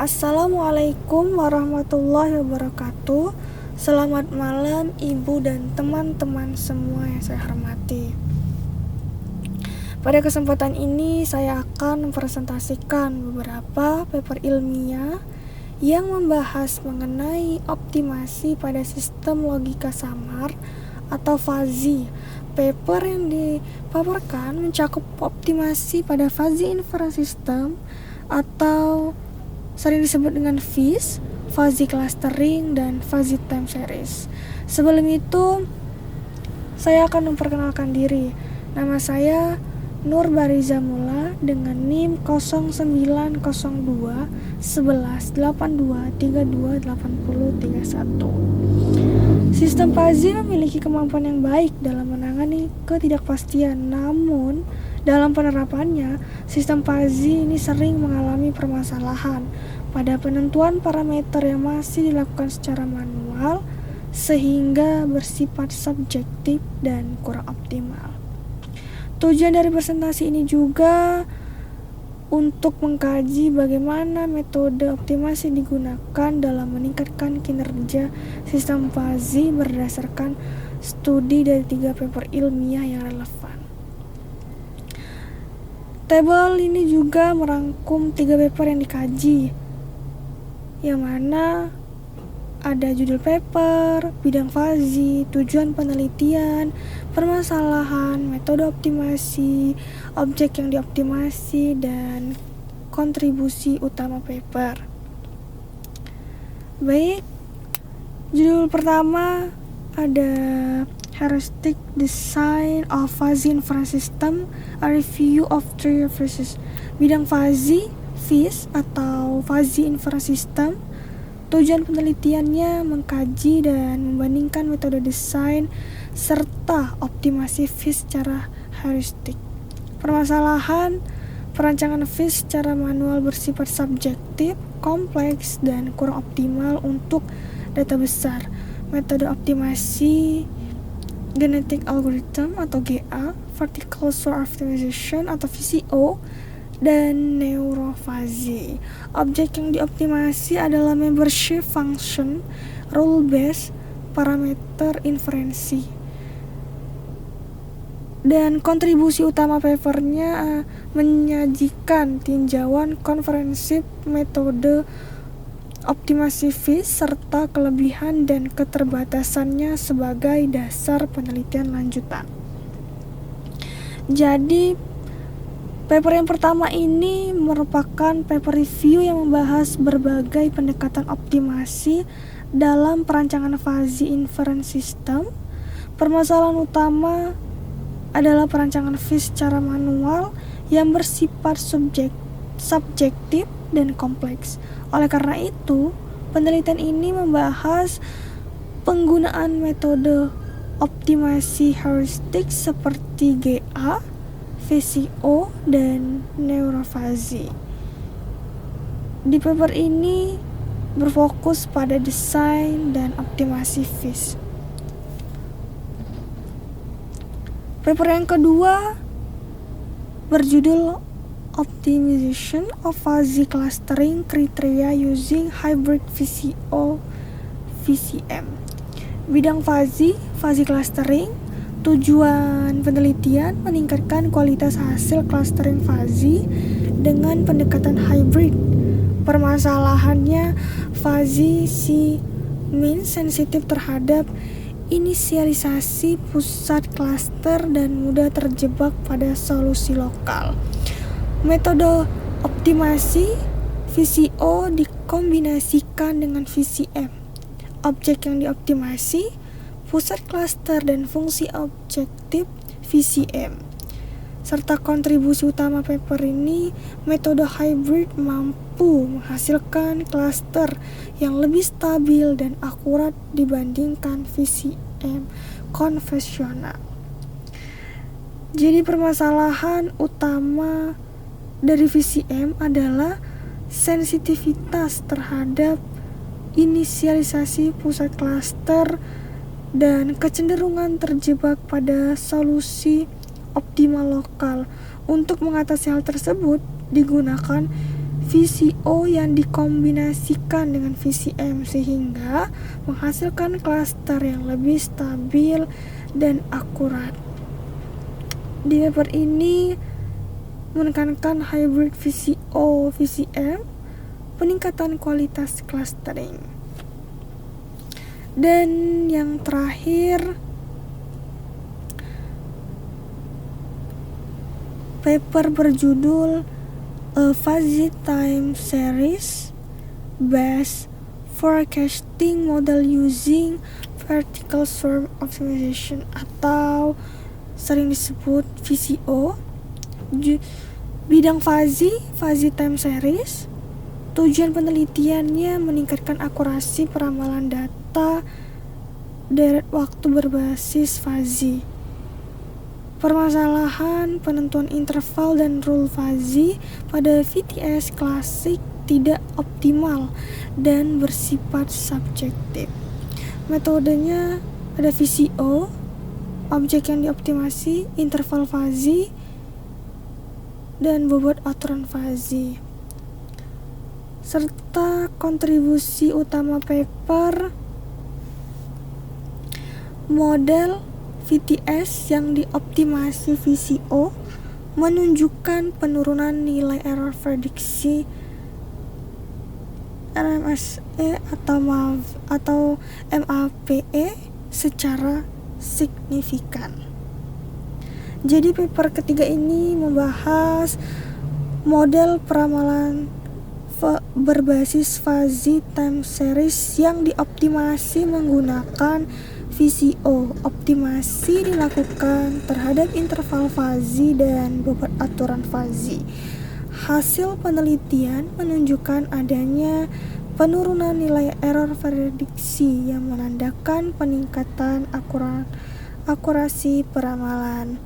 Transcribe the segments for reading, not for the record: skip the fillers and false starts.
Assalamualaikum warahmatullahi wabarakatuh. Selamat malam ibu dan teman-teman semua yang saya hormati. Pada kesempatan ini saya akan mempresentasikan beberapa paper ilmiah yang membahas mengenai optimasi pada sistem logika samar atau fuzzy. Paper yang dipaparkan mencakup optimasi pada fuzzy inference system atau sering disebut dengan FIS, fuzzy clustering, dan fuzzy time series. Sebelum itu, saya akan memperkenalkan diri. Nama saya Nur Bariza Mula dengan NIM 0902 11 82 32 80 31. Sistem fuzzy memiliki kemampuan yang baik dalam menangani ketidakpastian, namun dalam penerapannya, sistem fuzzy ini sering mengalami permasalahan pada penentuan parameter yang masih dilakukan secara manual sehingga bersifat subjektif dan kurang optimal. Tujuan dari presentasi ini juga untuk mengkaji bagaimana metode optimasi digunakan dalam meningkatkan kinerja sistem fuzzy berdasarkan studi dari 3 paper ilmiah yang relevan. Tabel ini juga merangkum 3 paper yang dikaji, yang mana ada judul paper, bidang fuzzy, tujuan penelitian, permasalahan, metode optimasi, objek yang dioptimasi, dan kontribusi utama paper. Baik, judul pertama ada Heuristic Design of Fuzzy Inference System, a Review of 3 References. Bidang fuzzy, FIS atau Fuzzy Inference System. Tujuan penelitiannya mengkaji dan membandingkan metode desain serta optimasi FIS secara heuristik. Permasalahan, perancangan FIS secara manual bersifat subjektif, kompleks, dan kurang optimal untuk data besar. Metode optimasi, genetic algorithm atau GA, vertical sort optimization atau VCO, dan neurofuzzy. Objek yang dioptimasi adalah membership function, rule based, parameter inferensi. Dan kontribusi utama papernya menyajikan tinjauan komprehensif metode optimasi FIS serta kelebihan dan keterbatasannya sebagai dasar penelitian lanjutan. Jadi paper yang pertama ini merupakan paper review yang membahas berbagai pendekatan optimasi dalam perancangan fuzzy inference system. Permasalahan utama adalah perancangan FIS secara manual yang bersifat subjektif dan kompleks. Oleh karena itu, penelitian ini membahas penggunaan metode optimasi heuristik seperti GA, VCO, dan neurofuzzy. Di paper ini berfokus pada desain dan optimasi FIS. Paper yang kedua berjudul Optimization of Fuzzy Clustering Criteria Using Hybrid VCO VCM. Bidang fuzzy clustering. Tujuan penelitian meningkatkan kualitas hasil clustering fuzzy dengan pendekatan hybrid. Permasalahannya, fuzzy mean sensitif terhadap inisialisasi pusat cluster dan mudah terjebak pada solusi lokal. Metode optimasi VCO dikombinasikan dengan VCM. Objek yang dioptimasi, pusat cluster dan fungsi objektif VCM. Serta kontribusi utama paper ini, metode hybrid mampu menghasilkan cluster yang lebih stabil dan akurat dibandingkan VCM konvensional. Jadi permasalahan utama dari VCM adalah sensitivitas terhadap inisialisasi pusat cluster dan kecenderungan terjebak pada solusi optimal lokal. Untuk mengatasi hal tersebut, digunakan VCO yang dikombinasikan dengan VCM sehingga menghasilkan klaster yang lebih stabil dan akurat. Di paper ini menekankan hybrid VCO VCM, peningkatan kualitas clustering. Dan yang terakhir, paper berjudul A Fuzzy Time Series Based Forecasting Model Using Vertical Swarm Optimization atau sering disebut VCO. Bidang fuzzy time series. Tujuan penelitiannya meningkatkan akurasi peramalan data deret waktu berbasis fuzzy. Permasalahan penentuan interval dan rule fuzzy pada VTS klasik tidak optimal dan bersifat subjektif. Metodenya ada VCO, objek yang dioptimasi, interval fuzzy, dan bobot aturan fuzzy. Serta kontribusi utama paper, model VTS yang dioptimasi VCO menunjukkan penurunan nilai error prediksi RMSE atau MAPE secara signifikan. Jadi paper ketiga ini membahas model peramalan berbasis fuzzy time series yang dioptimasi menggunakan VCO. Optimasi dilakukan terhadap interval fuzzy dan bobot aturan fuzzy. Hasil penelitian menunjukkan adanya penurunan nilai error prediksi yang menandakan peningkatan akurasi peramalan.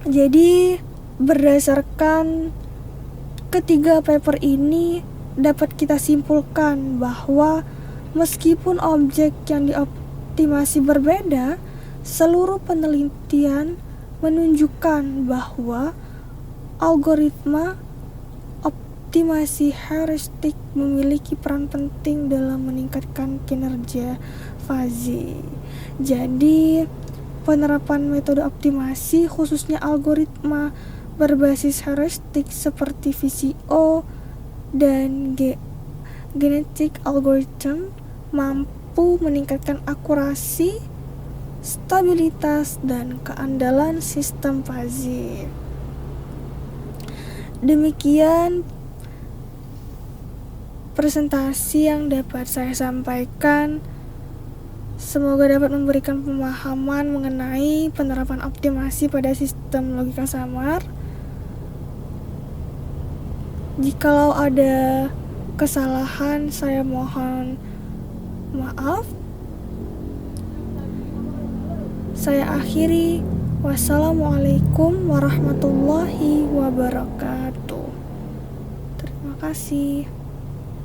Jadi berdasarkan ketiga paper ini dapat kita simpulkan bahwa meskipun objek yang dioptimasi berbeda, seluruh penelitian menunjukkan bahwa algoritma optimasi heuristik memiliki peran penting dalam meningkatkan kinerja fuzzy. Jadi penerapan metode optimasi khususnya algoritma berbasis heuristik seperti VCO dan genetic algorithm mampu meningkatkan akurasi, stabilitas, dan keandalan sistem fuzzy. Demikian presentasi yang dapat saya sampaikan. Semoga dapat memberikan pemahaman mengenai penerapan optimasi pada sistem logika samar. Jikalau ada kesalahan, saya mohon maaf. Saya akhiri. Wassalamualaikum warahmatullahi wabarakatuh. Terima kasih.